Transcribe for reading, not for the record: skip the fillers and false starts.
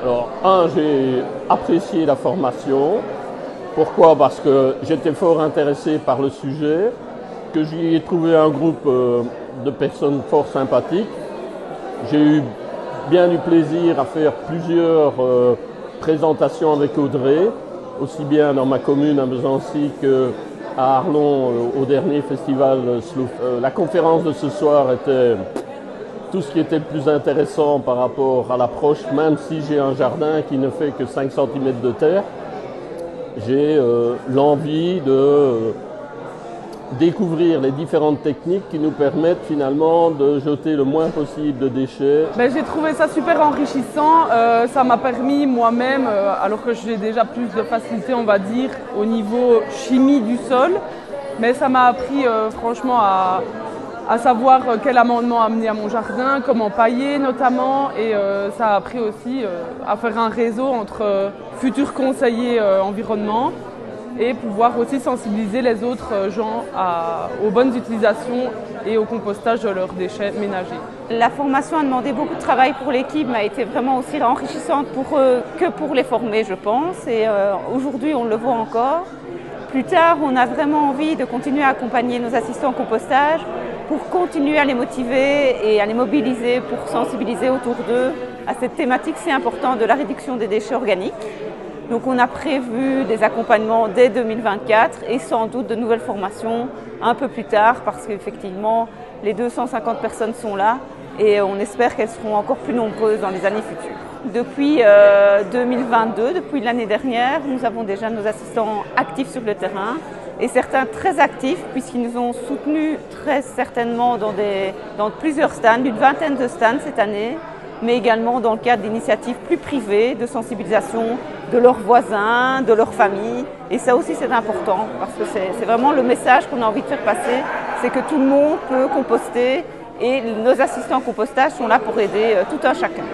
Alors, j'ai apprécié la formation. Pourquoi? Parce que j'étais fort intéressé par le sujet, que j'y ai trouvé un groupe de personnes fort sympathiques. J'ai eu bien du plaisir à faire plusieurs présentations avec Audrey, aussi bien dans ma commune à Besançon qu'à Arlon au dernier festival Slouf. La conférence de ce soir était tout ce qui était le plus intéressant par rapport à l'approche, même si j'ai un jardin qui ne fait que 5 cm de terre. J'ai l'envie de découvrir les différentes techniques qui nous permettent finalement de jeter le moins possible de déchets. J'ai trouvé ça super enrichissant. Ça m'a permis moi-même, alors que j'ai déjà plus de facilité, on va dire, au niveau chimie du sol, mais ça m'a appris franchement à savoir quel amendement amener à mon jardin, comment pailler notamment, et ça a appris aussi à faire un réseau entre futurs conseillers environnement et pouvoir aussi sensibiliser les autres gens aux bonnes utilisations et au compostage de leurs déchets ménagers. La formation a demandé beaucoup de travail pour l'équipe, mais a été vraiment aussi enrichissante pour eux que pour les former, je pense. Et aujourd'hui, on le voit encore. Plus tard, on a vraiment envie de continuer à accompagner nos assistants au compostage pour continuer à les motiver et à les mobiliser pour sensibiliser autour d'eux à cette thématique si importante de la réduction des déchets organiques. Donc on a prévu des accompagnements dès 2024 et sans doute de nouvelles formations un peu plus tard parce qu'effectivement les 250 personnes sont là et on espère qu'elles seront encore plus nombreuses dans les années futures. Depuis 2022, depuis l'année dernière, nous avons déjà nos assistants actifs sur le terrain et certains très actifs puisqu'ils nous ont soutenus très certainement dans plusieurs stands, une vingtaine de stands cette année, mais également dans le cadre d'initiatives plus privées de sensibilisation de leurs voisins, de leur famille. Et ça aussi c'est important parce que c'est vraiment le message qu'on a envie de faire passer, c'est que tout le monde peut composter et nos assistants au compostage sont là pour aider tout un chacun.